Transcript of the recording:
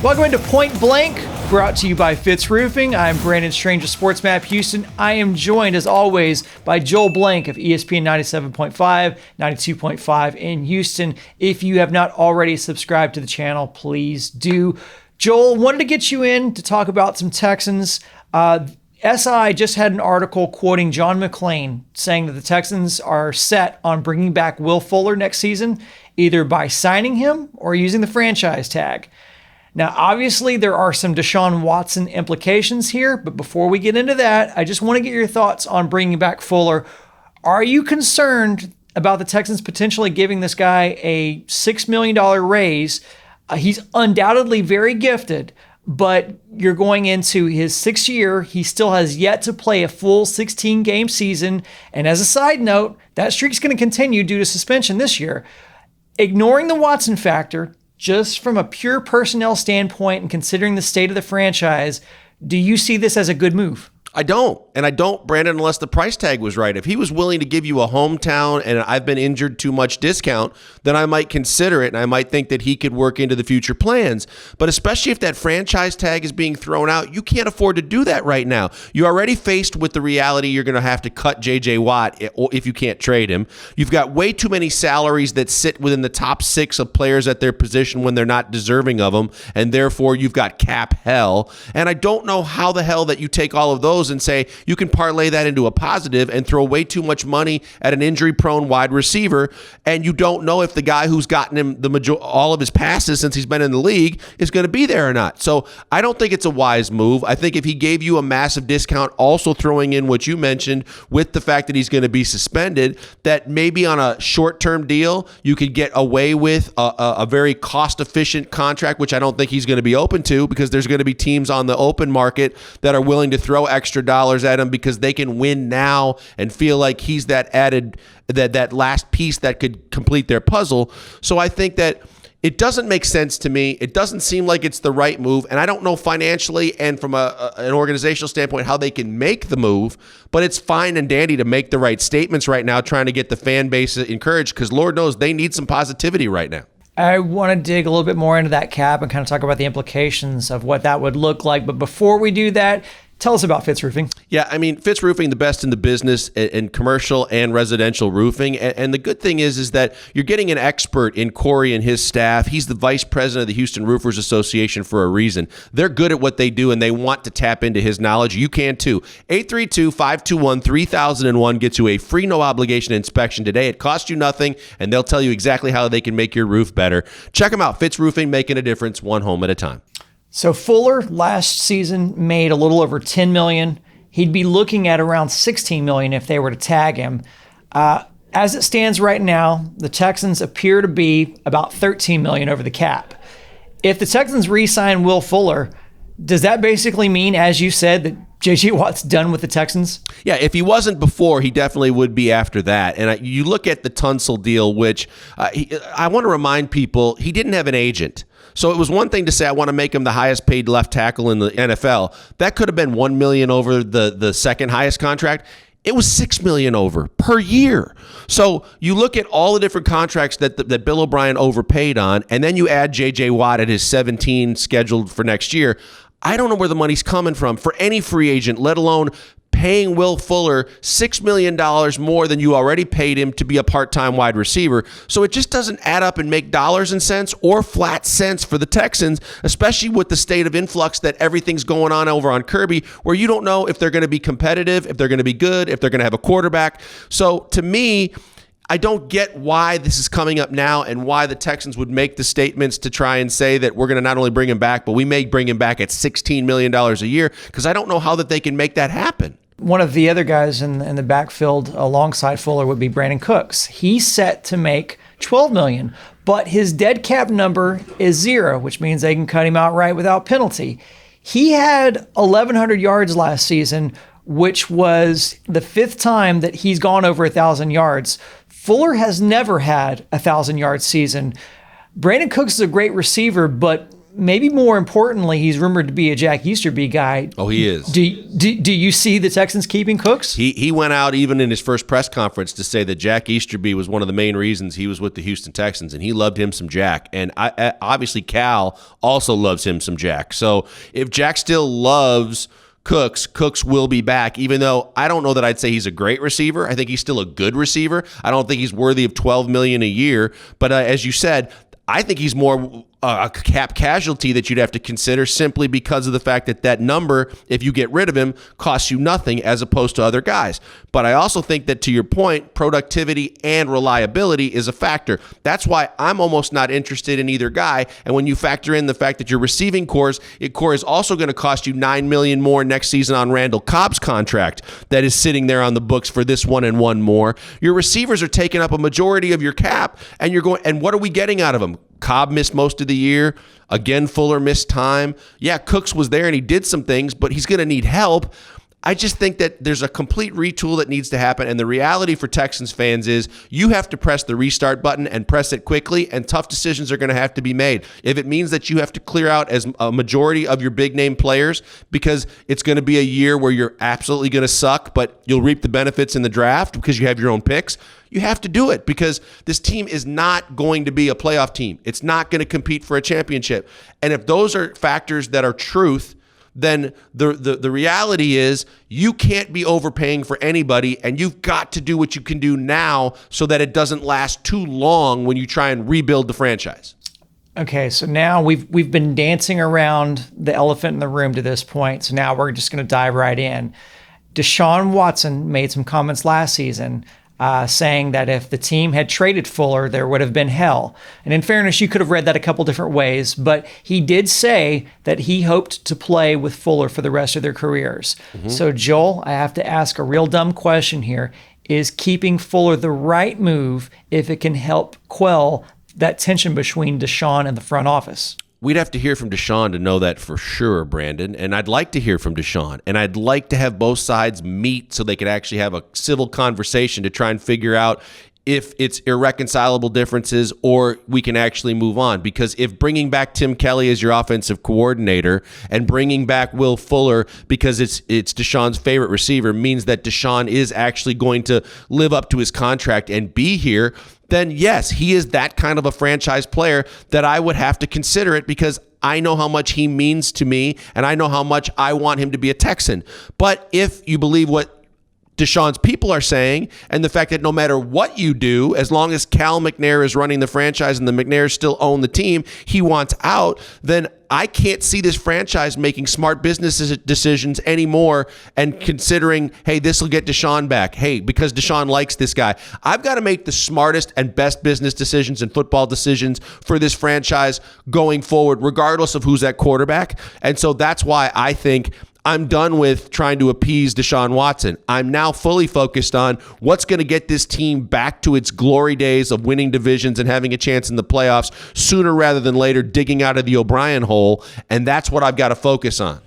Welcome into Point Blank, brought to you by Fitz Roofing. I'm Brandon Strange of Sports Map Houston. I am joined, as always, by Joel Blank of ESPN 97.5, 92.5 in Houston. If you have not already subscribed to the channel, please do. Joel, wanted to get you in to talk about some Texans. SI just had an article quoting John McClain saying that the Texans are set on bringing back Will Fuller next season, either by signing him or using the franchise tag. Now, obviously, there are some Deshaun Watson implications here, but before we get into that, I just want to get your thoughts on bringing back Fuller. Are you concerned about the Texans potentially giving this guy a $6 million raise? He's undoubtedly very gifted, but you're going into his 6th year. He still has yet to play a full 16-game season. And as a side note, that streak's going to continue due to suspension this year. Ignoring the Watson factor, just from a pure personnel standpoint and considering the state of the franchise, do you see this as a good move? I don't. And I don't, Brandon, unless the price tag was right. If he was willing to give you a hometown and I've been injured too much discount, then I might consider it and I might think that he could work into the future plans. But especially if that franchise tag is being thrown out, you can't afford to do that right now. You're already faced with the reality you're going to have to cut J.J. Watt if you can't trade him. You've got way too many salaries that sit within the top 6 of players at their position when they're not deserving of them, and therefore you've got cap hell. And I don't know how the hell that you take all of those and say you can parlay that into a positive and throw way too much money at an injury-prone wide receiver, and you don't know if the guy who's gotten him all of his passes since he's been in the league is going to be there or not. So I don't think it's a wise move. I think if he gave you a massive discount, also throwing in what you mentioned with the fact that he's going to be suspended, that maybe on a short-term deal you could get away with a very cost-efficient contract, which I don't think he's going to be open to, because there's going to be teams on the open market that are willing to throw extra dollars at him because they can win now and feel like he's that added, that last piece that could complete their puzzle. So I think that it doesn't make sense to me. It doesn't seem like it's the right move, and I don't know financially and from an organizational standpoint how they can make the move, but it's fine and dandy to make the right statements right now, trying to get the fan base encouraged, because Lord knows they need some positivity right now. I want to dig a little bit more into that cap and kind of talk about the implications of what that would look like. But before we do that, tell us about Fitz Roofing. Yeah, I mean, Fitz Roofing, the best in the business in commercial and residential roofing. And the good thing is that you're getting an expert in Corey and his staff. He's the vice president of the Houston Roofers Association for a reason. They're good at what they do, and they want to tap into his knowledge. You can too. 832-521-3001 gets you a free no-obligation inspection today. It costs you nothing, and they'll tell you exactly how they can make your roof better. Check them out. Fitz Roofing, making a difference one home at a time. So Fuller last season made a little over $10 million. He'd be looking at around $16 million if they were to tag him. As it stands right now, the Texans appear to be about $13 million over the cap. If the Texans re-sign Will Fuller, does that basically mean, as you said, that J.J. Watt's done with the Texans? Yeah, if he wasn't before, he definitely would be after that. And you look at the Tunsil deal, which I want to remind people, he didn't have an agent. So it was one thing to say, I want to make him the highest paid left tackle in the NFL. That could have been $1 million over the second highest contract. It was $6 million over per year. So you look at all the different contracts that Bill O'Brien overpaid on, and then you add J.J. Watt at his 17 scheduled for next year. I don't know where the money's coming from for any free agent, let alone paying Will Fuller $6 million more than you already paid him to be a part-time wide receiver. So it just doesn't add up and make dollars and cents or flat cents for the Texans, especially with the state of influx that everything's going on over on Kirby, where you don't know if they're going to be competitive, if they're going to be good, if they're going to have a quarterback. So to me, I don't get why this is coming up now and why the Texans would make the statements to try and say that we're going to not only bring him back, but we may bring him back at $16 million a year, because I don't know how that they can make that happen. One of the other guys in the backfield alongside Fuller would be Brandon Cooks. He's set to make $12 million, but his dead cap number is 0, which means they can cut him outright without penalty. He had 1,100 yards last season, which was the 5th time that he's gone over 1,000 yards. Fuller has never had a 1,000-yard season. Brandon Cooks is a great receiver, but maybe more importantly, he's rumored to be a Jack Easterby guy. Oh, he is. Do you see the Texans keeping Cooks? He went out even in his first press conference to say that Jack Easterby was one of the main reasons he was with the Houston Texans, and he loved him some Jack. And obviously Cal also loves him some Jack. So if Jack still loves Cooks will be back, even though I don't know that I'd say he's a great receiver. I think he's still a good receiver. I don't think he's worthy of $12 million a year. But as you said, I think he's more a cap casualty that you'd have to consider simply because of the fact that number, if you get rid of him, costs you nothing as opposed to other guys. But I also think that, to your point, productivity and reliability is a factor. That's why I'm almost not interested in either guy. And when you factor in the fact that your receiving core is also going to cost you $9 million more next season on Randall Cobb's contract that is sitting there on the books for this one and one more, your receivers are taking up a majority of your cap, and you're going, and what are we getting out of them? Cobb missed most of the year. Again, Fuller missed time. Yeah, Cooks was there and he did some things, but he's going to need help. I just think that there's a complete retool that needs to happen. And the reality for Texans fans is you have to press the restart button and press it quickly, and tough decisions are going to have to be made. If it means that you have to clear out as a majority of your big name players because it's going to be a year where you're absolutely going to suck, but you'll reap the benefits in the draft because you have your own picks, you have to do it, because this team is not going to be a playoff team. It's not going to compete for a championship. And if those are factors that are truth, then the reality is you can't be overpaying for anybody, and you've got to do what you can do now so that it doesn't last too long when you try and rebuild the franchise. Okay, so now we've been dancing around the elephant in the room to this point, so now we're just going to dive right in. Deshaun Watson made some comments last season saying that if the team had traded Fuller, there would have been hell. And in fairness, you could have read that a couple different ways, but he did say that he hoped to play with Fuller for the rest of their careers. Mm-hmm. So, Joel, I have to ask a real dumb question here. Is keeping Fuller the right move if it can help quell that tension between Deshaun and the front office? We'd have to hear from Deshaun to know that for sure, Brandon. And I'd like to hear from Deshaun. And I'd like to have both sides meet so they could actually have a civil conversation to try and figure out if it's irreconcilable differences or we can actually move on. Because if bringing back Tim Kelly as your offensive coordinator and bringing back Will Fuller because it's Deshaun's favorite receiver means that Deshaun is actually going to live up to his contract and be here, then yes, he is that kind of a franchise player that I would have to consider it, because I know how much he means to me and I know how much I want him to be a Texan. But if you believe what Deshaun's people are saying, and the fact that no matter what you do, as long as Cal McNair is running the franchise and the McNairs still own the team, he wants out, then I can't see this franchise making smart business decisions anymore and considering, hey, this will get Deshaun back. Hey, because Deshaun likes this guy. I've got to make the smartest and best business decisions and football decisions for this franchise going forward, regardless of who's at quarterback. And so that's why I think I'm done with trying to appease Deshaun Watson. I'm now fully focused on what's going to get this team back to its glory days of winning divisions and having a chance in the playoffs sooner rather than later, digging out of the O'Brien hole. And that's what I've got to focus on.